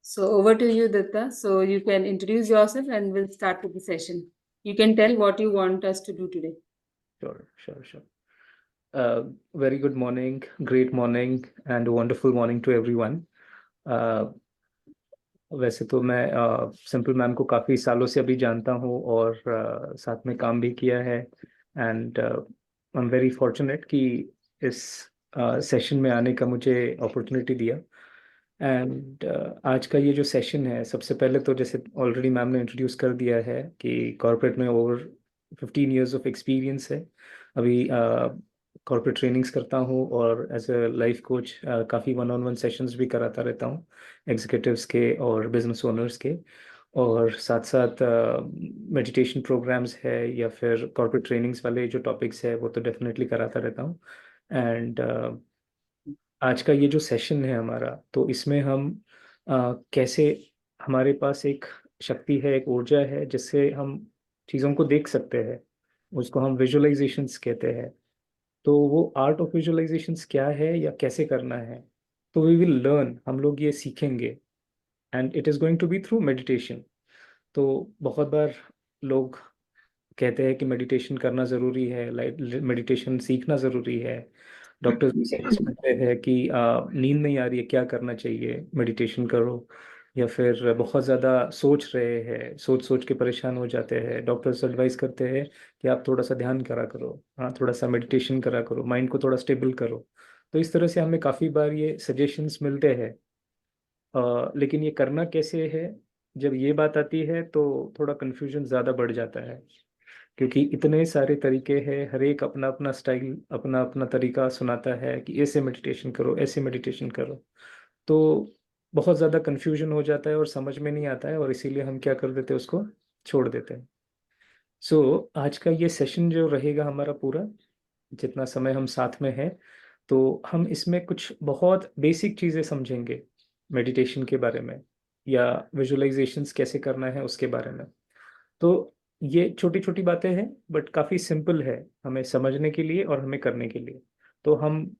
So over to you, Datta. So you can introduce yourself and we'll start with the session. You can tell what you want us to do today. Sure. Very good morning, great morning, and wonderful morning to everyone. वैसे तो मैं simple ma'am को काफ़ी सालों से अभी जानता हूँ और साथ में काम भी किया है and I am very fortunate कि इस सेशन में आने का मुझे अपॉर्चुनिटी दिया एंड आज का ये जो सेशन है सबसे पहले तो जैसे ऑलरेडी मैम ने इंट्रोड्यूस कर दिया है कि कॉर्पोरेट में ओवर 15 इयर्स ऑफ एक्सपीरियंस है अभी कॉर्पोरेट ट्रेनिंग्स करता हूँ और एज अ लाइफ कोच काफ़ी वन ऑन वन सेशंस भी कराता रहता हूँ एग्जीक्यूटिव्स के और बिजनेस ओनर्स के और साथ साथ मेडिटेशन प्रोग्राम्स है या फिर कॉर्पोरेट ट्रेनिंग्स वाले जो टॉपिक्स है वो तो डेफिनेटली कराता रहता हूँ एंड आज का ये जो सेशन है हमारा तो इसमें हम कैसे हमारे पास एक शक्ति है एक ऊर्जा है जिससे हम चीज़ों को देख सकते हैं उसको हम विजुअलाइजेशंस कहते हैं तो वो आर्ट ऑफ विजुअलाइजेशंस क्या है या कैसे करना है तो वी विल लर्न हम लोग ये सीखेंगे and it is going to be through meditation तो बहुत बार लोग कहते हैं कि मेडिटेशन करना ज़रूरी है मेडिटेशन सीखना ज़रूरी है डॉक्टर्स भी सजेस्ट करते हैं कि नींद नहीं आ रही है क्या करना चाहिए मेडिटेशन करो या फिर बहुत ज़्यादा सोच रहे हैं सोच सोच के परेशान हो जाते हैं डॉक्टर्स एडवाइस करते हैं कि आप थोड़ा सा ध्यान करा करो हाँ थोड़ा सा मेडिटेशन करा करो माइंड को थोड़ा स्टेबल करो तो इस तरह से हमें काफ़ी बार ये सजेशंस मिलते हैं लेकिन ये करना कैसे है जब ये बात आती है तो थोड़ा कन्फ्यूजन ज़्यादा बढ़ जाता है क्योंकि इतने सारे तरीके हैं हर एक अपना अपना स्टाइल अपना अपना तरीका सुनाता है कि ऐसे मेडिटेशन करो ऐसे मेडिटेशन करो तो बहुत ज़्यादा कन्फ्यूजन हो जाता है और समझ में नहीं आता है और इसीलिए हम क्या कर देते हैं उसको छोड़ देते हैं आज का ये सेशन जो रहेगा हमारा पूरा जितना समय हम साथ में हैं तो हम इसमें कुछ बहुत बेसिक चीज़ें समझेंगे मेडिटेशन के बारे में या विजुअलाइजेशंस कैसे करना है उसके बारे में तो ये छोटी छोटी बातें हैं बट काफ़ी सिंपल है हमें समझने के लिए और हमें करने के लिए तो हम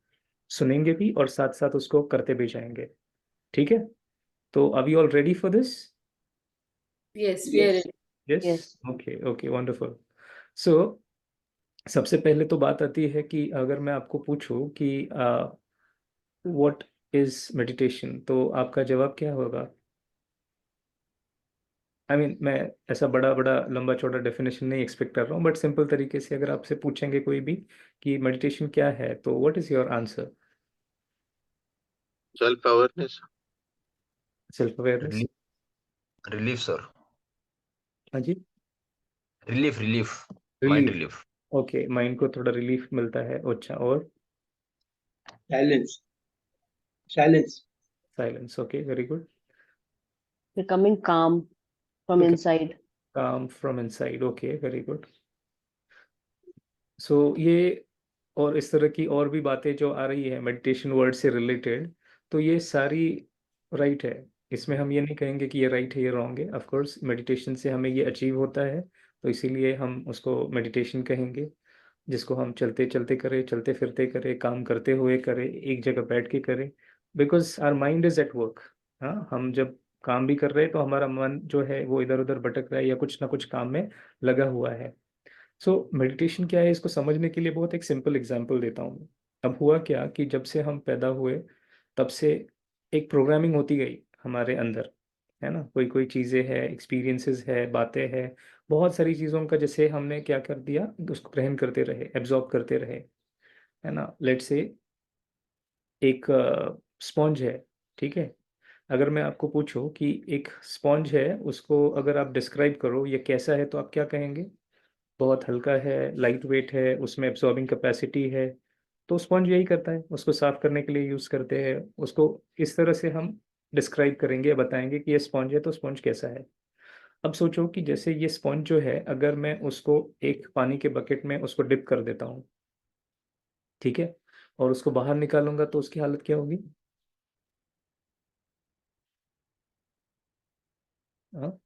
सुनेंगे भी और साथ साथ उसको करते भी जाएंगे ठीक है तो अभी all ready for this Yes, we are Yes. ready. Yes Yes. Okay okay wonderful so सबसे पहले तो बात आती है कि अगर मैं आपको पूछूं कि व्हाट इज मेडिटेशन तो आपका जवाब क्या होगा मैं ऐसा बड़ा बड़ा लंबा चौड़ा डेफिनेशन नहीं एक्सपेक्ट कर रहा हूँ बट सिंपल तरीके से अगर आपसे पूछेंगे कोई भी कि मेडिटेशन क्या है तो what is your answer Self awareness. Self awareness Relief, relief, sir. हाँ जी Relief. Mind relief relief. Okay mind को थोड़ा रिलीफ मिलता है अच्छा और Silence. Silence. Silence okay very good Becoming calm from Okay. inside. काम from inside okay very good so ये और इस तरह की और भी बातें जो आ रही है मेडिटेशन वर्ड से रिलेटेड तो ये सारी राइट है इसमें हम ये नहीं कहेंगे कि ये राइट है ये रॉन्ग है ऑफ कोर्स मेडिटेशन से हमें ये अचीव होता है तो इसीलिए हम उसको मेडिटेशन कहेंगे जिसको हम चलते चलते करें चलते फिरते करें काम करते हुए करें एक जगह बैठ के करें because our mind is at work हाँ हम जब काम भी कर रहे हैं तो हमारा मन जो है वो इधर उधर भटक रहा है या कुछ ना कुछ काम में लगा हुआ है मेडिटेशन क्या है इसको समझने के लिए बहुत एक सिंपल एग्जांपल देता हूँ अब हुआ क्या कि जब से हम पैदा हुए तब से एक प्रोग्रामिंग होती गई हमारे अंदर है ना कोई कोई चीज़ें हैं एक्सपीरियंसेस है बातें हैं बहुत सारी चीज़ों का जैसे हमने क्या कर दिया उसको ग्रहण करते रहे एब्जॉर्ब करते रहे है ना लेट से एक स्पॉन्ज है ठीक है अगर मैं आपको पूछूं कि एक स्पॉन्ज है उसको अगर आप डिस्क्राइब करो ये कैसा है तो आप क्या कहेंगे बहुत हल्का है लाइट वेट है उसमें एब्जॉर्बिंग कैपेसिटी है तो स्पंज यही करता है उसको साफ करने के लिए यूज करते हैं उसको इस तरह से हम डिस्क्राइब करेंगे बताएंगे कि ये स्पंज है तो स्पंज कैसा है अब सोचो कि जैसे ये स्पंज जो है अगर मैं उसको एक पानी के बकेट में उसको डिप कर देता हूँ ठीक है और उसको बाहर निकालूंगा तो उसकी हालत क्या होगी हाँ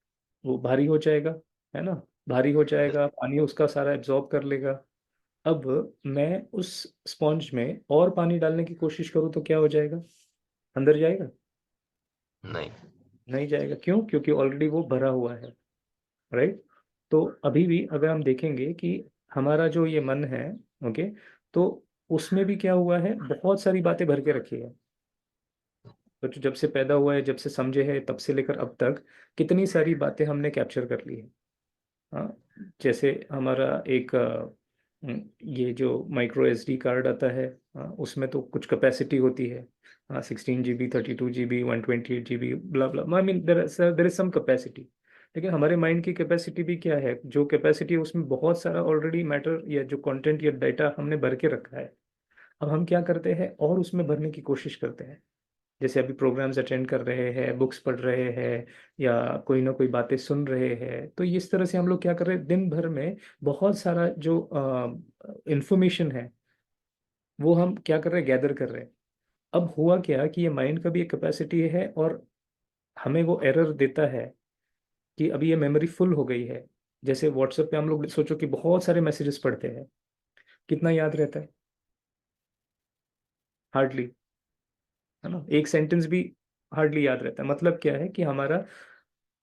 वो भारी हो जाएगा है ना भारी हो जाएगा पानी उसका सारा एब्जॉर्ब कर लेगा अब मैं उस स्पॉन्ज में और पानी डालने की कोशिश करूँ तो क्या हो जाएगा अंदर जाएगा नहीं. नहीं जाएगा। क्यों? क्योंकि ऑलरेडी वो भरा हुआ है, राइट। तो अभी भी अगर हम देखेंगे कि हमारा जो ये मन है, ओके, तो उसमें भी क्या हुआ है, बहुत सारी बातें भर के रखी है। तो जब से पैदा हुआ है, जब से समझे है, तब से लेकर अब तक कितनी सारी बातें हमने कैप्चर कर ली है। हाँ, जैसे हमारा एक ये जो माइक्रो SD कार्ड आता है, उसमें तो कुछ कैपेसिटी होती है। हाँ, 16 GB, 32 GB, 128 GB, blah blah, I mean there is some capacity. लेकिन हमारे माइंड की कैपेसिटी भी क्या है, जो कैपेसिटी है उसमें बहुत सारा ऑलरेडी मैटर या जो कंटेंट या डाटा हमने भर के रखा है। अब हम क्या करते हैं, और उसमें भरने की कोशिश करते हैं। जैसे अभी प्रोग्राम्स अटेंड कर रहे हैं, बुक्स पढ़ रहे हैं, या कोई ना कोई बातें सुन रहे हैं, तो इस तरह से हम लोग क्या कर रहे हैं, दिन भर में बहुत सारा जो इंफॉर्मेशन है वो हम क्या कर रहे हैं, गैदर कर रहे हैं। अब हुआ क्या कि ये माइंड का भी एक कैपेसिटी है, और हमें वो एरर देता है कि अभी ये मेमोरी फुल हो गई है। जैसे व्हाट्सएप पे हम लोग सोचो कि बहुत सारे मैसेजेस पढ़ते हैं, कितना याद रहता है? हार्डली, है ना। एक सेंटेंस भी हार्डली याद रहता है। मतलब क्या है कि हमारा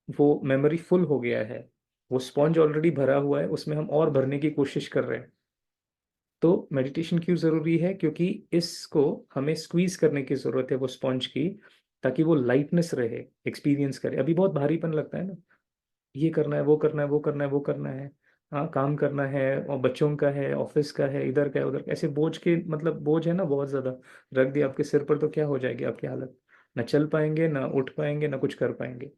वो मेमोरी फुल हो गया है, वो स्पॉन्ज ऑलरेडी भरा हुआ है, उसमें हम और भरने की कोशिश कर रहे हैं। तो मेडिटेशन क्यों जरूरी है? क्योंकि इसको हमें स्क्वीज करने की जरूरत है, वो स्पॉन्ज की, ताकि वो लाइटनेस रहे, एक्सपीरियंस करे। अभी बहुत भारीपन लगता है ना, ये करना है, वो करना है, वो करना है, वो करना है। हाँ, काम करना है, और बच्चों का है, ऑफिस का है, इधर का है, उधर का, ऐसे बोझ के, मतलब बोझ है ना बहुत ज्यादा, रख दिया आपके सिर पर, तो क्या हो जाएगी आपकी हालत? ना चल पाएंगे, ना उठ पाएंगे, ना कुछ कर पाएंगे,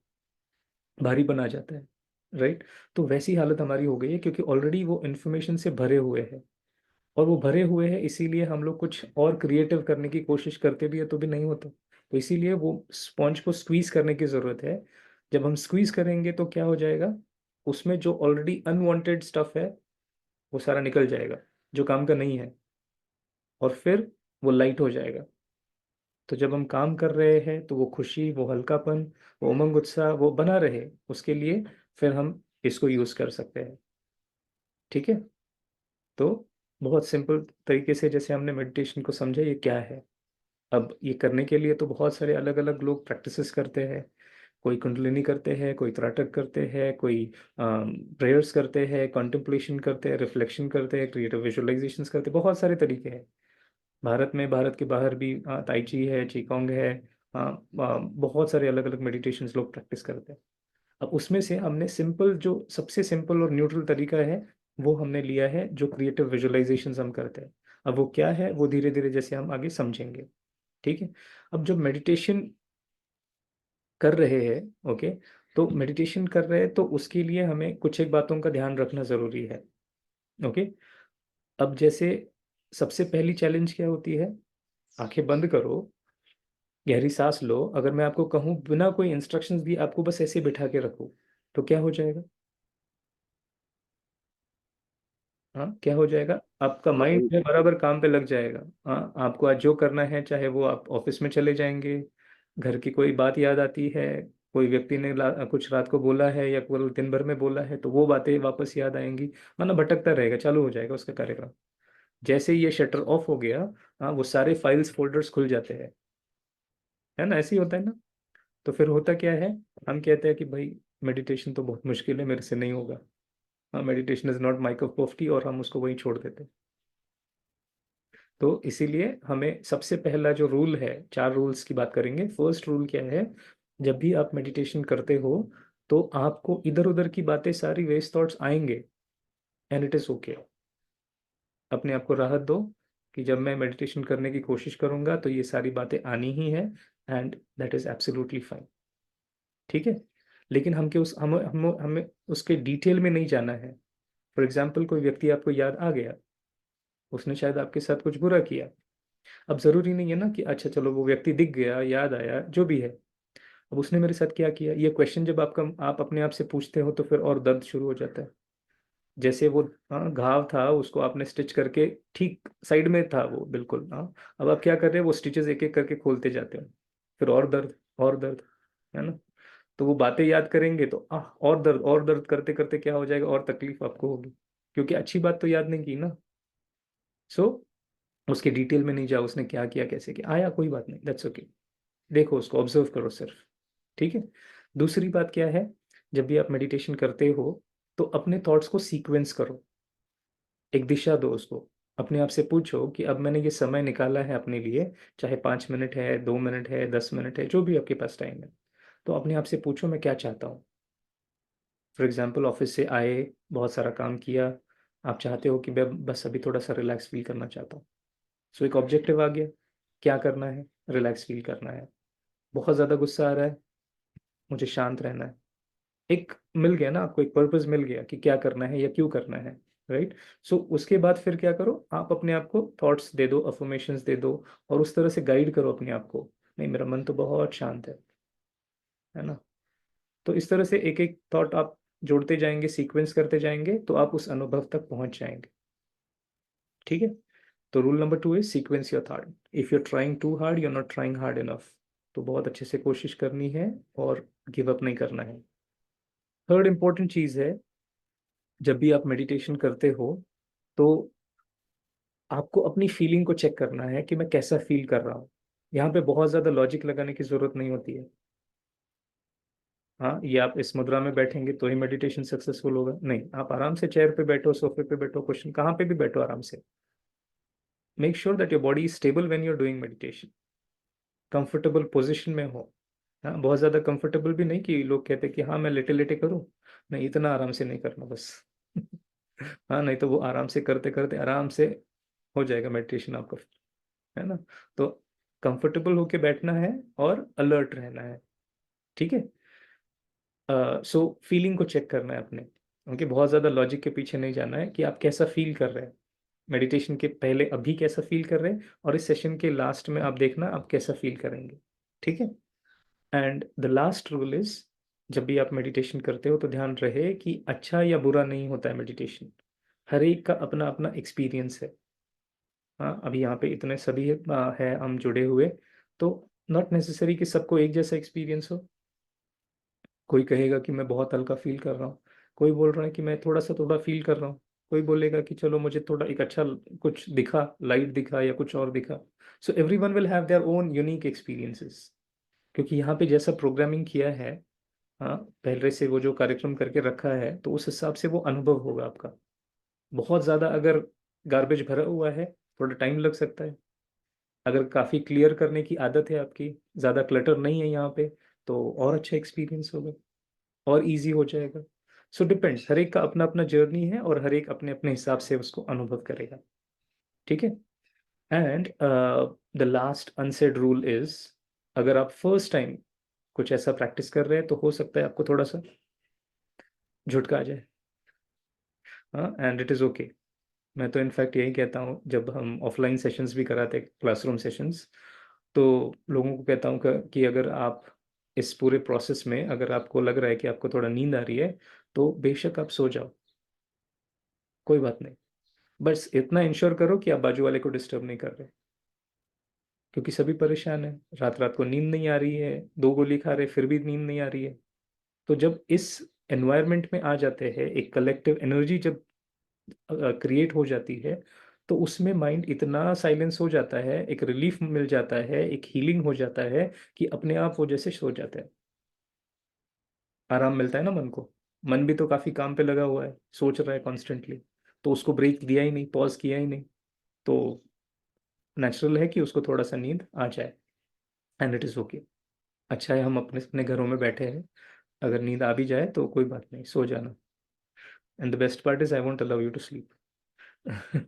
भारीपन आ जाता है, राइट। तो वैसी हालत हमारी हो गई है, क्योंकि ऑलरेडी वो इन्फॉर्मेशन से भरे हुए हैं। और वो भरे हुए हैं, इसीलिए हम लोग कुछ और क्रिएटिव करने की कोशिश करते भी है तो भी नहीं होता। तो इसीलिए वो स्पॉन्ज को स्क्वीज करने की जरूरत है। जब हम स्क्वीज करेंगे तो क्या हो जाएगा, उसमें जो ऑलरेडी अनवांटेड स्टफ है वो सारा निकल जाएगा, जो काम का नहीं है, और फिर वो लाइट हो जाएगा। तो जब हम काम कर रहे हैं तो वो खुशी, वो हल्कापन, वो उमंग उत्साह वो बना रहे, उसके लिए फिर हम इसको यूज कर सकते हैं। ठीक है। तो बहुत सिंपल तरीके से जैसे हमने मेडिटेशन को समझा, ये क्या है। अब ये करने के लिए तो बहुत सारे अलग अलग लोग प्रैक्टिसेस करते हैं। कोई कुंडलिनी करते हैं, कोई त्राटक करते हैं, कोई प्रेयर्स करते हैं, कॉन्टेम्पलेशन करते हैं, रिफ्लेक्शन करते हैं, क्रिएटिव विजुअलाइजेशंस करते हैं, बहुत सारे तरीके हैं। भारत में, भारत के बाहर भी ताई ची है, चीकोंग है, बहुत सारे अलग अलग मेडिटेशंस लोग प्रैक्टिस करते हैं। अब उसमें से हमने सिंपल, जो सबसे सिंपल और न्यूट्रल तरीका है, वो हमने लिया है, जो क्रिएटिव विजुअलाइजेशंस हम करते हैं। अब वो क्या है, वो धीरे धीरे जैसे हम आगे समझेंगे। ठीक है। अब जब मेडिटेशन कर रहे हैं, ओके, तो मेडिटेशन कर रहे हैं तो उसके लिए हमें कुछ एक बातों का ध्यान रखना जरूरी है। ओके। अब जैसे सबसे पहली चैलेंज क्या होती है, आंखें बंद करो, गहरी सांस लो। अगर मैं आपको कहूँ बिना कोई इंस्ट्रक्शंस दिए आपको बस ऐसे बिठा के रखो, तो क्या हो जाएगा? हाँ, क्या हो जाएगा? आपका माइंड जो है बराबर काम पे लग जाएगा। हाँ, आपको आज जो करना है, चाहे वो आप ऑफिस में चले जाएंगे, घर की कोई बात याद आती है, कोई व्यक्ति ने कुछ रात को बोला है या कल दिन भर में बोला है, तो वो बातें वापस याद आएंगी। माना भटकता रहेगा, चालू हो जाएगा उसका कार्यक्रम। जैसे ही ये शटर ऑफ हो गया, हाँ, वो सारे फाइल्स फोल्डर्स खुल जाते हैं, है ना, ऐसे ही होता है ना। तो फिर होता क्या है, हम कहते हैं कि भाई मेडिटेशन तो बहुत मुश्किल है, मेरे से नहीं होगा। हाँ, meditation is not my cup of T, और हम उसको वहीं छोड़ देते हैं। तो इसीलिए हमें सबसे पहला जो रूल है, 4 रूल्स की बात करेंगे। फर्स्ट रूल क्या है, जब भी आप मेडिटेशन करते हो तो आपको इधर उधर की बातें, सारी वेस्ट थॉट्स आएंगे, एंड इट इज ओके। अपने आप को राहत दो कि जब मैं मेडिटेशन करने की कोशिश करूंगा तो ये सारी बातें आनी ही है, and that is absolutely fine. ठीक है। लेकिन हम के उस हम हमें उसके डिटेल में नहीं जाना है। फॉर एग्जाम्पल, कोई व्यक्ति आपको याद आ गया, उसने शायद आपके साथ कुछ बुरा किया। अब जरूरी नहीं है ना कि अच्छा चलो वो व्यक्ति दिख गया, याद आया, जो भी है, अब उसने मेरे साथ क्या किया, ये क्वेश्चन जब आप अपने आप से पूछते हो तो फिर और दर्द शुरू हो जाता है। जैसे वो, हाँ, घाव था, उसको आपने स्टिच करके, ठीक साइड में था वो, बिल्कुल, हाँ। अब आप क्या कर रहे हैं, वो स्टिचेस एक एक करके खोलते जाते हो, फिर और दर्द, और दर्द, है ना। तो वो बातें याद करेंगे तो और दर्द, और दर्द करते करते क्या हो जाएगा, और तकलीफ आपको होगी, क्योंकि अच्छी बात तो याद नहीं की ना। सो उसके डिटेल में नहीं जाओ, उसने क्या किया, कैसे किया, आया, कोई बात नहीं, दैट्स ओके। देखो उसको, ऑब्जर्व करो सिर्फ। ठीक है। दूसरी बात क्या है, जब भी आप मेडिटेशन करते हो तो अपने थॉट्स को सीक्वेंस करो, एक दिशा दो उसको। अपने आप से पूछो कि अब मैंने ये समय निकाला है अपने लिए, चाहे 5 मिनट है, 2 मिनट है, 10 मिनट है, जो भी आपके पास टाइम है, तो अपने आप से पूछो मैं क्या चाहता हूँ। फॉर एग्जाम्पल ऑफिस से आए, बहुत सारा काम किया, आप चाहते हो कि मैं बस अभी थोड़ा सा रिलैक्स फील करना चाहता हूँ। सो एक ऑब्जेक्टिव आ गया, क्या करना है, रिलैक्स फील करना है। बहुत ज़्यादा गुस्सा आ रहा है, मुझे शांत रहना है। एक मिल गया ना आपको, एक पर्पस मिल गया कि क्या करना है या क्यों करना है, राइट। सो उसके बाद फिर क्या करो, आप अपने आप को थॉट्स दे दो, अफर्मेशंस दे दो, और उस तरह से गाइड करो अपने आप को, नहीं मेरा मन तो बहुत शांत है ना। तो इस तरह से एक एक थॉट आप जोड़ते जाएंगे, सीक्वेंस करते जाएंगे, तो आप उस अनुभव तक पहुंच जाएंगे। ठीक है। तो rule number 2 is sequence your thought. If you are trying too hard, you are not trying hard enough. तो बहुत अच्छे से कोशिश करनी है और गिव अप नहीं करना है। थर्ड इंपॉर्टेंट चीज है, जब भी आप मेडिटेशन करते हो तो आपको अपनी फीलिंग को चेक करना है कि मैं कैसा फील कर रहा हूँ। यहाँ पे बहुत ज्यादा लॉजिक लगाने की जरूरत नहीं होती है। हाँ, ये आप इस मुद्रा में बैठेंगे तो ही मेडिटेशन सक्सेसफुल होगा, नहीं। आप आराम से चेयर पे बैठो, सोफे पे बैठो, क्वेश्चन कहाँ पे भी बैठो, आराम से make sure that your body is stable when you are doing meditation. Comfortable position में हो। हाँ, बहुत ज्यादा कंफर्टेबल भी नहीं कि लोग कहते कि हाँ मैं लेटे लेटे करूँ, नहीं इतना आराम से नहीं करना बस। हाँ, नहीं तो वो आराम से करते करते आराम से हो जाएगा मेडिटेशन आपका, है ना। तो कंफर्टेबल होके बैठना है और अलर्ट रहना है। ठीक है। सो फीलिंग को चेक करना है अपने, क्योंकि बहुत ज़्यादा लॉजिक के पीछे नहीं जाना है कि आप कैसा फील कर रहे हैं मेडिटेशन के पहले, अभी कैसा फील कर रहे हैं, और इस सेशन के लास्ट में आप देखना आप कैसा फील करेंगे। ठीक है। And the last rule is, जब भी आप मेडिटेशन करते हो तो ध्यान रहे कि अच्छा या बुरा नहीं होता है मेडिटेशन। हर एक का अपना अपना एक्सपीरियंस है। हाँ, अभी यहाँ पे इतने सभी है हम जुड़े हुए, तो नॉट नेसेसरी कि सबको एक जैसा एक्सपीरियंस हो। कोई कहेगा कि मैं बहुत हल्का फील कर रहा हूँ, कोई बोल रहा है कि मैं थोड़ा फील कर रहा हूँ, कोई बोलेगा कि चलो मुझे थोड़ा एक अच्छा कुछ दिखा, लाइट दिखा या कुछ और दिखा। So every one will have their own unique experiences, क्योंकि यहाँ पे जैसा प्रोग्रामिंग किया है, हाँ, पहले से वो जो कार्यक्रम करके रखा है, तो उस हिसाब से वो अनुभव होगा आपका। बहुत ज़्यादा अगर गार्बेज भरा हुआ है, थोड़ा टाइम लग सकता है। अगर काफ़ी क्लियर करने की आदत है आपकी, ज़्यादा क्लटर नहीं है यहाँ पे, तो और अच्छा एक्सपीरियंस होगा और इजी हो जाएगा। सो डिपेंड्स, हर एक का अपना अपना जर्नी है और हर एक अपने अपने हिसाब से उसको अनुभव करेगा। ठीक है। And the last unsaid rule is, अगर आप फर्स्ट टाइम कुछ ऐसा प्रैक्टिस कर रहे हैं तो हो सकता है आपको थोड़ा सा झुटका आ जाए। हाँ, एंड इट इज़ ओके। मैं तो इनफैक्ट यही कहता हूँ, जब हम ऑफलाइन सेशंस भी कराते हैं, क्लासरूम सेशंस, तो लोगों को कहता हूँ कि अगर आप इस पूरे प्रोसेस में अगर आपको लग रहा है कि आपको थोड़ा नींद आ रही है, तो बेशक आप सो जाओ, कोई बात नहीं। बस इतना इंश्योर करो कि आप बाजू वाले को डिस्टर्ब नहीं कर रहे, क्योंकि सभी परेशान है, रात रात को नींद नहीं आ रही है, 2 गोली खा रहे फिर भी नींद नहीं आ रही है। तो जब इस एनवायरनमेंट में आ जाते हैं, एक कलेक्टिव एनर्जी जब क्रिएट हो जाती है, तो उसमें माइंड इतना साइलेंस हो जाता है, एक रिलीफ मिल जाता है, एक हीलिंग हो जाता है कि अपने आप वो जैसे सो जाता है। आराम मिलता है ना मन को। मन भी तो काफी काम पे लगा हुआ है, सोच रहा है कॉन्स्टेंटली, तो उसको ब्रेक दिया ही नहीं, पॉज किया ही नहीं, तो नेचुरल है कि उसको थोड़ा सा नींद आ जाए। And it is okay. अच्छा है हम अपने अपने घरों में बैठे हैं, अगर नींद आ भी जाए तो कोई बात नहीं, सो जाना। And the best part is I won't allow you to sleep.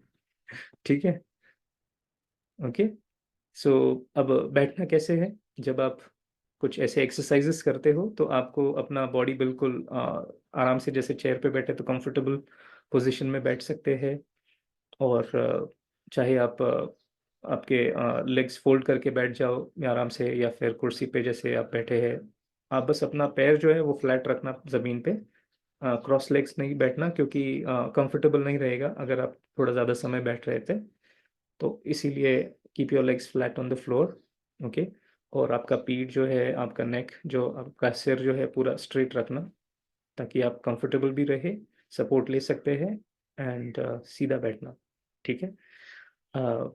ठीक है। ओके। सो अब बैठना कैसे है, जब आप कुछ ऐसे एक्सरसाइजेस करते हो तो आपको अपना बॉडी बिल्कुल आराम से, जैसे चेयर पे बैठे तो कंफर्टेबल पोजीशन में बैठ सकते हैं। और चाहे आप आपके लेग्स फोल्ड करके बैठ जाओ या आराम से, या फिर कुर्सी पे जैसे आप बैठे हैं, आप बस अपना पैर जो है वो फ्लैट रखना ज़मीन पे, क्रॉस लेग्स नहीं बैठना, क्योंकि कंफर्टेबल नहीं रहेगा अगर आप थोड़ा ज़्यादा समय बैठ रहे थे। तो इसीलिए keep your legs flat on the floor. Okay. और आपका पीठ जो है, आपका नेक जो, आपका सिर जो है पूरा स्ट्रेट रखना, ताकि आप कंफर्टेबल भी रहे, सपोर्ट ले सकते हैं। एंड सीधा बैठना। ठीक है। uh,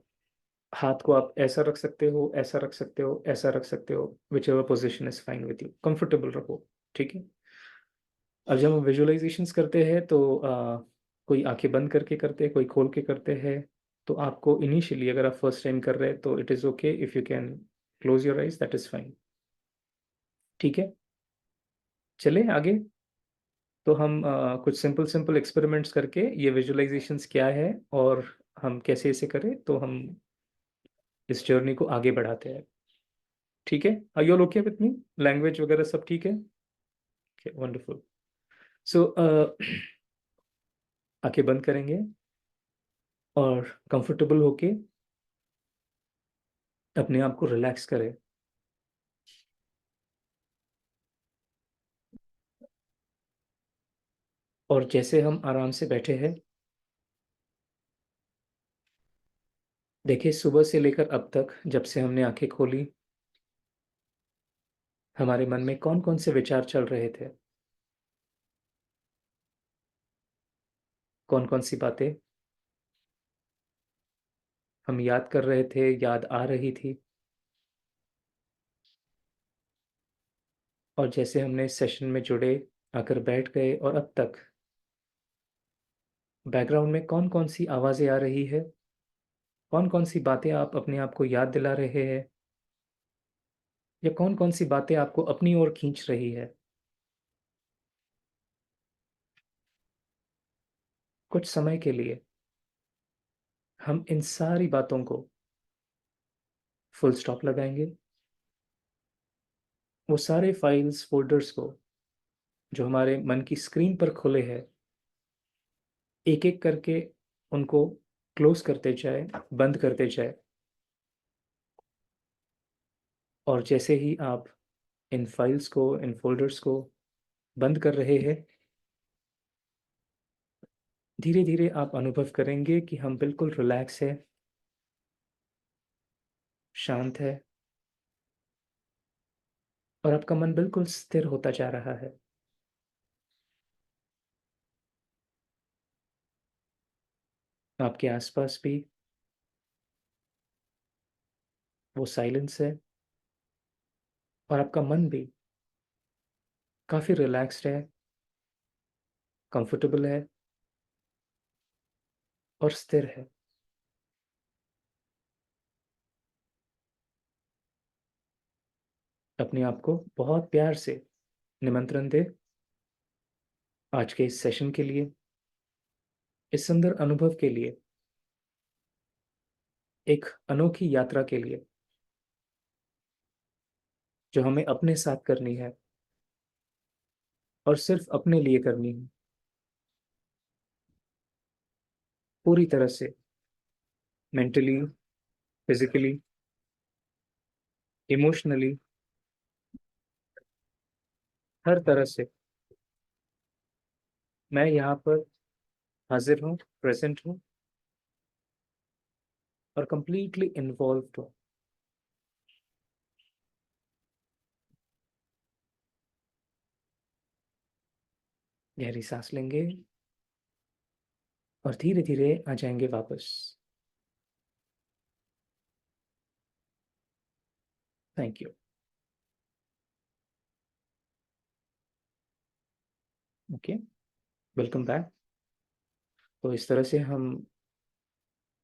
हाथ को आप ऐसा रख सकते हो, ऐसा रख सकते हो, ऐसा रख सकते हो, which ever position is fine with you, comfortable रहो। ठीक है। अब जब हम विजुअलाइजेशंस करते हैं तो कोई आंखें बंद करके करते हैं, कोई खोल के करते हैं। तो आपको इनिशियली अगर आप फर्स्ट टाइम कर रहे हैं तो it is okay if you can close your eyes, that is fine. ठीक है, चले आगे। तो हम कुछ सिंपल सिंपल एक्सपेरिमेंट्स करके ये विजुअलाइजेशंस क्या है और हम कैसे इसे करें, तो हम इस जर्नी को आगे बढ़ाते हैं। ठीक है, are you all okay with me? Language वगैरह सब ठीक है? वंडरफुल। सो आंखें बंद करेंगे और कंफर्टेबल होके अपने आप को रिलैक्स करें। और जैसे हम आराम से बैठे हैं, देखिए सुबह से लेकर अब तक जब से हमने आंखें खोली, हमारे मन में कौन कौन से विचार चल रहे थे, कौन कौन सी बातें हम याद कर रहे थे, याद आ रही थी। और जैसे हमने इस सेशन में जुड़े, आकर बैठ गए, और अब तक बैकग्राउंड में कौन कौन सी आवाज़ें आ रही है, कौन कौन सी बातें आप अपने आप को याद दिला रहे हैं, या कौन कौन सी बातें आपको अपनी ओर खींच रही है। कुछ समय के लिए हम इन सारी बातों को फुल स्टॉप लगाएंगे। वो सारे फाइल्स फोल्डर्स को जो हमारे मन की स्क्रीन पर खुले हैं, एक एक करके उनको क्लोज करते जाए, बंद करते जाए। और जैसे ही आप इन फाइल्स को, इन फोल्डर्स को बंद कर रहे हैं, धीरे धीरे आप अनुभव करेंगे कि हम बिल्कुल रिलैक्स है, शांत है, और आपका मन बिल्कुल स्थिर होता जा रहा है। आपके आसपास भी वो साइलेंस है, और आपका मन भी काफी रिलैक्स्ड है, कंफर्टेबल है और स्थिर है। अपने आप को बहुत प्यार से निमंत्रण दे आज के इस सेशन के लिए, इस सुंदर अनुभव के लिए, एक अनोखी यात्रा के लिए जो हमें अपने साथ करनी है और सिर्फ अपने लिए करनी है। पूरी तरह से मेंटली, फिजिकली, इमोशनली, हर तरह से मैं यहाँ पर हाजिर हूँ, प्रेजेंट हूँ और कंप्लीटली इन्वॉल्व हूँ। गहरी सांस लेंगे और धीरे धीरे आ जाएंगे वापस। Thank you. Okay, welcome back. तो इस तरह से हम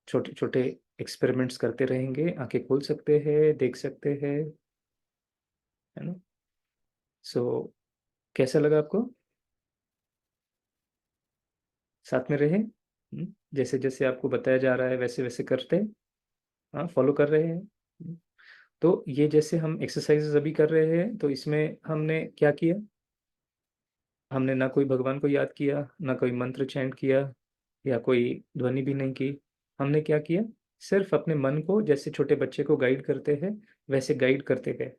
छोटे छोटे एक्सपेरिमेंट्स करते रहेंगे। आंखें खोल सकते हैं, देख सकते हैं, है ना। सो कैसा लगा आपको? साथ में रहे, जैसे जैसे आपको बताया जा रहा है वैसे वैसे करते हैं, हाँ फॉलो कर रहे हैं। तो ये जैसे हम एक्सरसाइजेस अभी कर रहे हैं, तो इसमें हमने क्या किया? हमने ना कोई भगवान को याद किया, ना कोई मंत्र चैंट किया, या कोई ध्वनि भी नहीं की। हमने क्या किया? सिर्फ अपने मन को जैसे छोटे बच्चे को गाइड करते हैं वैसे गाइड करते गए।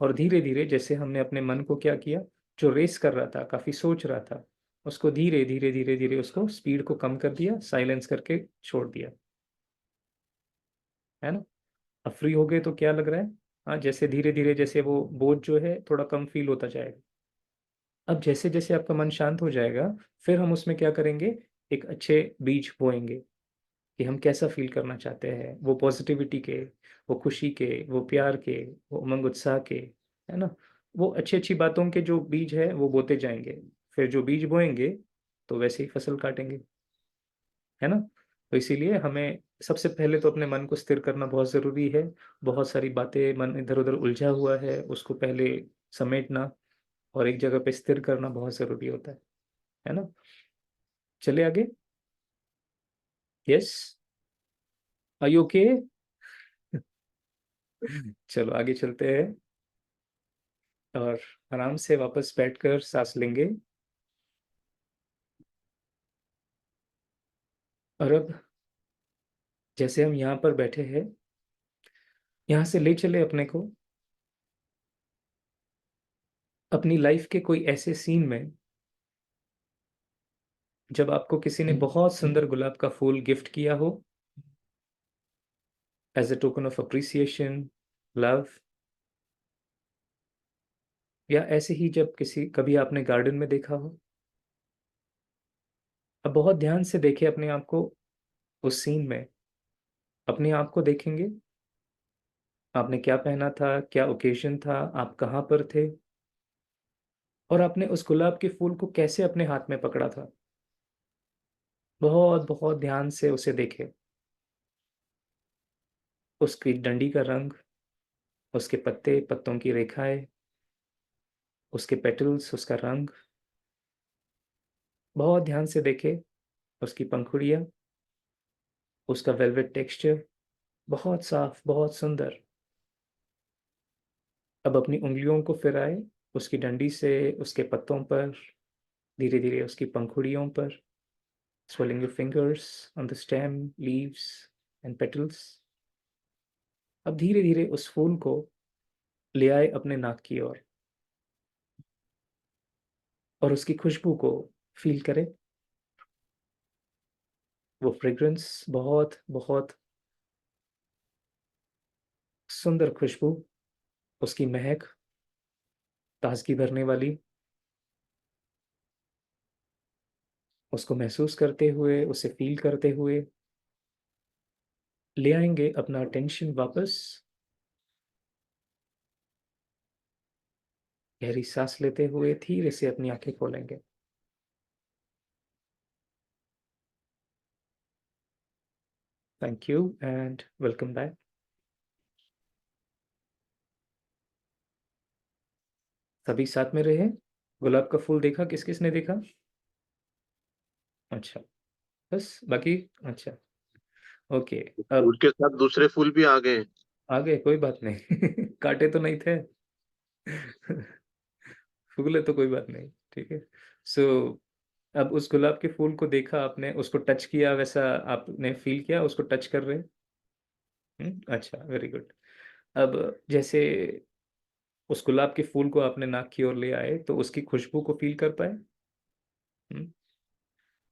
और धीरे धीरे जैसे हमने अपने मन को क्या किया, जो रेस कर रहा था, काफी सोच रहा था, उसको धीरे धीरे धीरे धीरे उसको स्पीड को कम कर दिया, साइलेंस करके छोड़ दिया, है ना। अब फ्री हो गए तो क्या लग रहा है? हाँ, जैसे धीरे धीरे जैसे वो बोझ जो है थोड़ा कम फील होता जाएगा। अब जैसे जैसे आपका मन शांत हो जाएगा, फिर हम उसमें क्या करेंगे, एक अच्छे बीज बोएंगे कि हम कैसा फील करना चाहते हैं, वो पॉजिटिविटी के, वो खुशी के, वो प्यार के, वो उमंग उत्साह के, है ना। वो अच्छी अच्छी बातों के जो बीज है वो बोते जाएंगे, फिर जो बीज बोएंगे तो वैसे ही फसल काटेंगे, है ना। तो इसीलिए हमें सबसे पहले तो अपने मन को स्थिर करना बहुत जरूरी है। बहुत सारी बातें, मन इधर उधर उलझा हुआ है, उसको पहले समेटना और एक जगह पे स्थिर करना बहुत जरूरी होता है ना। चले आगे। Yes, are you okay? चलो आगे चलते हैं और आराम से वापस बैठकर सांस लेंगे। और अब जैसे हम यहाँ पर बैठे हैं, यहाँ से ले चले अपने को अपनी लाइफ के कोई ऐसे सीन में जब आपको किसी ने बहुत सुंदर गुलाब का फूल गिफ्ट किया हो, as a token of appreciation, love, या ऐसे ही जब कभी आपने गार्डन में देखा हो। अब बहुत ध्यान से देखें अपने आप को उस सीन में, अपने आप को देखेंगे, आपने क्या पहना था, क्या ओकेजन था, आप कहाँ पर थे, और आपने उस गुलाब के फूल को कैसे अपने हाथ में पकड़ा था। बहुत बहुत ध्यान से उसे देखें, उसकी डंडी का रंग, उसके पत्ते, पत्तों की रेखाएं, उसके पेटल्स, उसका रंग। बहुत ध्यान से देखें उसकी पंखुड़ियाँ, उसका वेलवेट टेक्सचर, बहुत साफ, बहुत सुंदर। अब अपनी उंगलियों को फिराए उसकी डंडी से उसके पत्तों पर, धीरे धीरे उसकी पंखुड़ियों पर, swirling your fingers on the stem, leaves and petals। अब धीरे धीरे उस फूल को ले आए अपने नाक की ओर और उसकी खुशबू को फील करें। वो फ्रेग्रेंस, बहुत बहुत सुंदर खुशबू, उसकी महक, ताजगी भरने वाली, उसको महसूस करते हुए, उसे फील करते हुए ले आएंगे अपना अटेंशन वापस। गहरी सांस लेते हुए धीरे से अपनी आंखें खोलेंगे। Thank you and welcome back. सभी साथ में रहे। गुलाब का फूल देखा? किस किस ने देखा? अच्छा, बस बाकी? अच्छा, ओके। अब फूल के साथ दूसरे फूल भी आ गए। आ गए, कोई बात नहीं। काटे तो नहीं थे। फूल है तो कोई बात नहीं, ठीक है। सो अब उस गुलाब के फूल को देखा आपने, उसको टच किया, वैसा आपने फील किया उसको टच कर रहे? अच्छा, वेरी गुड। अब जैसे उस गुलाब के फूल को आपने नाक की ओर ले आए तो उसकी खुशबू को फील कर पाए? हम्म,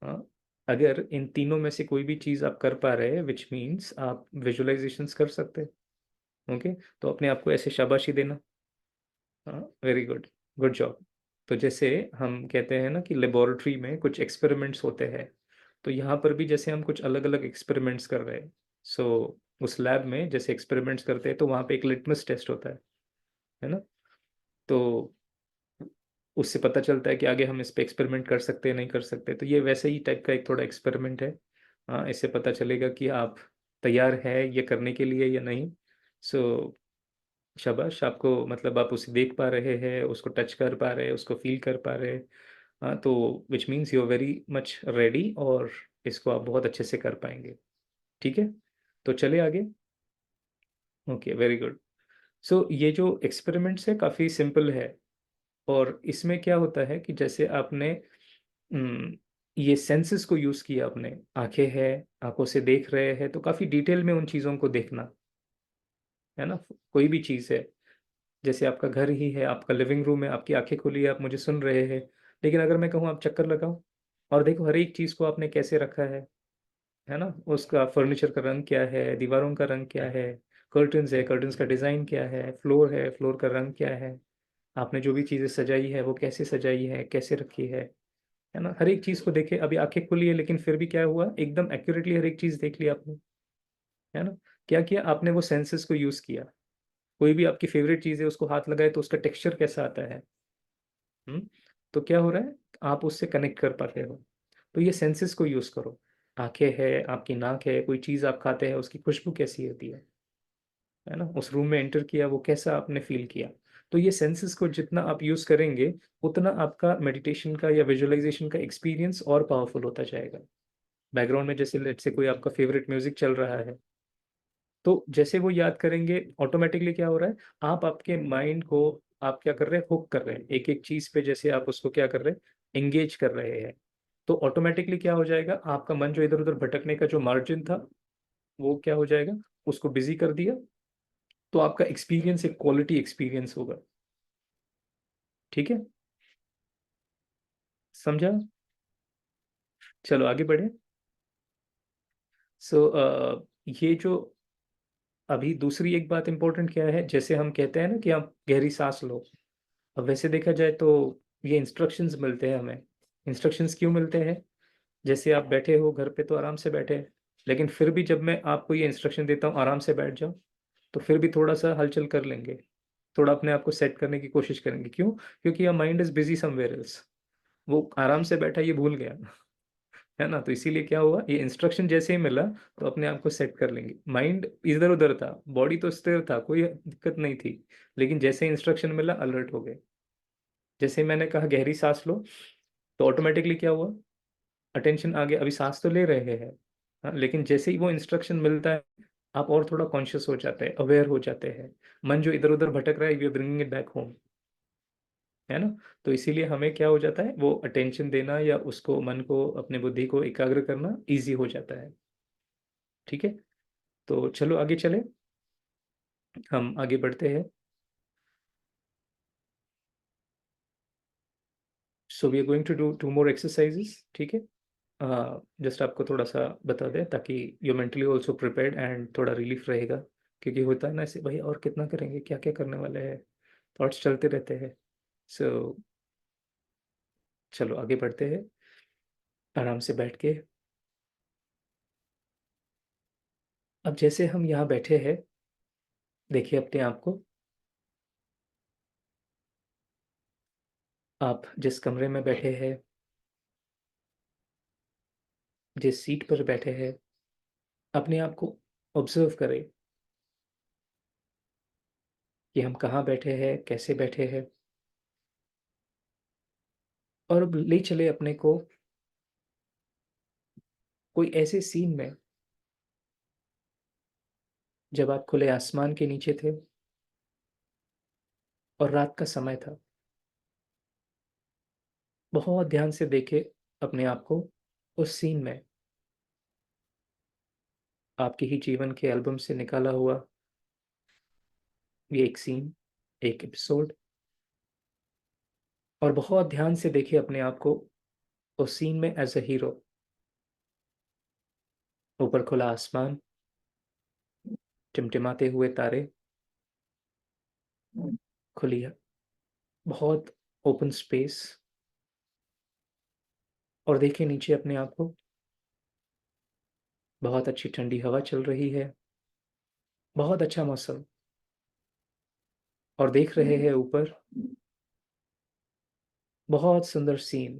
हाँ। अगर इन तीनों में से कोई भी चीज आप कर पा रहे हैं, विच मीन्स आप विजुअलाइजेशंस कर सकते हैं। ओके, तो अपने आप को ऐसे शाबाशी देना। हाँ, वेरी गुड, गुड जॉब। तो जैसे हम कहते हैं ना कि लेबोरेटरी में कुछ एक्सपेरिमेंट्स होते हैं, तो यहाँ पर भी जैसे हम कुछ अलग अलग एक्सपेरिमेंट्स कर रहे हैं। सो उस लैब में जैसे एक्सपेरिमेंट्स करते हैं तो वहाँ पे एक लिटमस टेस्ट होता है ना। तो उससे पता चलता है कि आगे हम इस पे एक्सपेरिमेंट कर सकते हैं नहीं कर सकते। तो ये वैसे ही टाइप का एक थोड़ा एक्सपेरिमेंट है। इससे पता चलेगा कि आप तैयार है ये करने के लिए या नहीं। सो शाबाश आपको, मतलब आप उसे देख पा रहे हैं, उसको टच कर पा रहे हैं, उसको फील कर पा रहे हैं। तो which means you are very much ready और इसको आप बहुत अच्छे से कर पाएंगे। ठीक है, तो चले आगे। Okay, very good. सो ये जो एक्सपेरिमेंट्स है काफ़ी सिंपल है, और इसमें क्या होता है कि जैसे आपने ये सेंसेस को यूज़ किया, आपने आंखें हैं, आंखों से देख रहे हैं, तो काफ़ी डिटेल में उन चीज़ों को देखना, है ना। कोई भी चीज़ है, जैसे आपका घर ही है, आपका लिविंग रूम है, आपकी आंखें खुली है, आप मुझे सुन रहे हैं, लेकिन अगर मैं कहूँ आप चक्कर लगाओ और देखो हर एक चीज़ को आपने कैसे रखा है ना। उसका फर्नीचर का रंग क्या है, दीवारों का रंग क्या है, कर्टन्स है, कर्टन्स का डिज़ाइन क्या है, फ्लोर का रंग क्या है, आपने जो भी चीज़ें सजाई है वो कैसे सजाई है, कैसे रखी है ना। हर एक चीज़ को देखे। अभी आंखें खुली है लेकिन फिर भी क्या हुआ, एकदम एक्यूरेटली हर एक चीज़ देख ली आपने, है ना। क्या किया आपने, वो सेंसेस को यूज़ किया। कोई भी आपकी फेवरेट चीज है, उसको हाथ लगाए तो उसका टेक्सचर कैसा आता है। तो क्या हो रहा है, आप उससे कनेक्ट कर पाते हो। तो ये सेंसेस को यूज करो। आंखें है, आपकी नाक है, कोई चीज आप खाते हैं उसकी खुशबू कैसी होती है ना, उस रूम में एंटर किया वो कैसा आपने फील किया। तो ये सेंसेस को जितना आप यूज करेंगे उतना आपका मेडिटेशन का या विजुअलाइजेशन का एक्सपीरियंस और पावरफुल होता जाएगा। बैकग्राउंड में जैसे लेट से कोई आपका फेवरेट म्यूजिक चल रहा है, तो जैसे वो याद करेंगे ऑटोमेटिकली क्या हो रहा है, आप आपके माइंड को आप क्या कर रहे हैं, हुक कर रहे हैं एक एक चीज पे, जैसे आप उसको क्या कर रहे हैं, एंगेज कर रहे हैं। तो ऑटोमेटिकली क्या हो जाएगा, आपका मन जो इधर उधर भटकने का जो मार्जिन था वो क्या हो जाएगा, उसको बिजी कर दिया। तो आपका एक्सपीरियंस एक क्वालिटी एक्सपीरियंस होगा। ठीक है, समझा। चलो आगे बढ़े। सो ये जो अभी दूसरी एक बात इंपॉर्टेंट क्या है, जैसे हम कहते हैं ना कि आप गहरी सांस लो। अब वैसे देखा जाए तो ये इंस्ट्रक्शंस मिलते हैं हमें। इंस्ट्रक्शंस क्यों मिलते हैं, जैसे आप बैठे हो घर पे तो आराम से बैठे, लेकिन फिर भी जब मैं आपको ये इंस्ट्रक्शन देता हूँ आराम से बैठ जाओ, तो फिर भी थोड़ा सा हलचल कर लेंगे, थोड़ा अपने आप को सेट करने की कोशिश करेंगे। क्यों, क्योंकि your mind is busy somewhere else. वो आराम से बैठा ये भूल गया है ना। तो इसीलिए क्या हुआ, ये इंस्ट्रक्शन जैसे ही मिला तो अपने आप को सेट कर लेंगे। माइंड इधर उधर था, बॉडी तो स्थिर था, कोई दिक्कत नहीं थी, लेकिन जैसे इंस्ट्रक्शन मिला अलर्ट हो गए। जैसे मैंने कहा गहरी सांस लो, तो ऑटोमेटिकली क्या हुआ, अटेंशन आ गया। अभी सांस तो ले रहे हैं, हाँ, लेकिन जैसे ही वो इंस्ट्रक्शन मिलता है आप और थोड़ा कॉन्शियस हो जाते हैं, अवेयर हो जाते हैं। मन जो इधर उधर भटक रहा है we are bringing it back home, है ना। तो इसीलिए हमें क्या हो जाता है, वो अटेंशन देना या उसको मन को अपने बुद्धि को एकाग्र करना इजी हो जाता है। ठीक है, तो चलो आगे चले, हम आगे बढ़ते हैं। So we are going to do 2 more exercises. ठीक है, जस्ट आपको थोड़ा सा बता दें ताकि you mentally also prepared and थोड़ा रिलीफ रहेगा। क्योंकि होता है ना ऐसे, भाई और कितना करेंगे, क्या क्या करने वाले हैं, थॉट्स चलते रहते हैं। सो चलो आगे बढ़ते हैं, आराम से बैठ के। अब जैसे हम यहाँ बैठे हैं, देखिए अपने आप को, आप जिस कमरे में बैठे हैं, जिस सीट पर बैठे हैं, अपने आप को ऑब्जर्व करें कि हम कहाँ बैठे हैं, कैसे बैठे हैं। और अब ले चले अपने को कोई ऐसे सीन में जब आप खुले आसमान के नीचे थे और रात का समय था। बहुत ध्यान से देखे अपने आप को उस सीन में, आपके ही जीवन के एल्बम से निकाला हुआ ये एक सीन, एक एपिसोड। और बहुत ध्यान से देखे अपने आप को उस सीन में एज अ हीरो। ऊपर खुला आसमान, टिमटिमाते हुए तारे, खुली बहुत ओपन स्पेस। और देखे नीचे अपने आप को, बहुत अच्छी ठंडी हवा चल रही है, बहुत अच्छा मौसम। और देख रहे हैं ऊपर बहुत सुंदर सीन,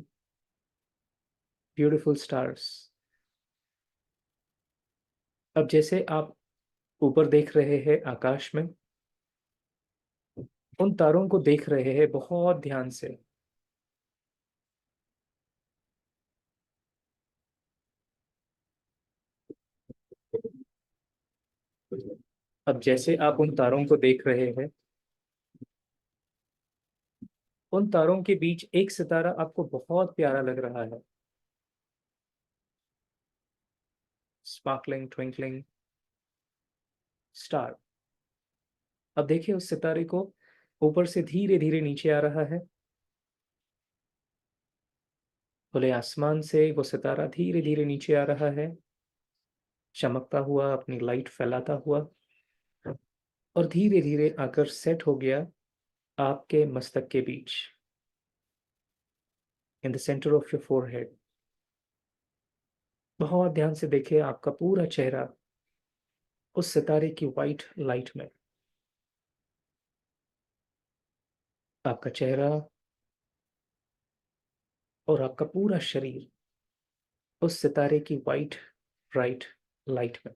ब्यूटीफुल स्टार्स। अब जैसे आप ऊपर देख रहे हैं आकाश में, उन तारों को देख रहे हैं बहुत ध्यान से। अब जैसे आप उन तारों को देख रहे हैं, उन तारों के बीच एक सितारा आपको बहुत प्यारा लग रहा है, स्पार्कलिंग ट्विंकलिंग स्टार। अब देखिए उस सितारे को, ऊपर से धीरे धीरे नीचे आ रहा है। खुले आसमान से वो सितारा धीरे धीरे नीचे आ रहा है, चमकता हुआ, अपनी लाइट फैलाता हुआ, और धीरे धीरे आकर सेट हो गया आपके मस्तक के बीच, in the centre of your forehead. बहुत ध्यान से देखिए आपका पूरा चेहरा उस सितारे की वाइट लाइट में, आपका चेहरा और आपका पूरा शरीर उस सितारे की वाइट ब्राइट लाइट में,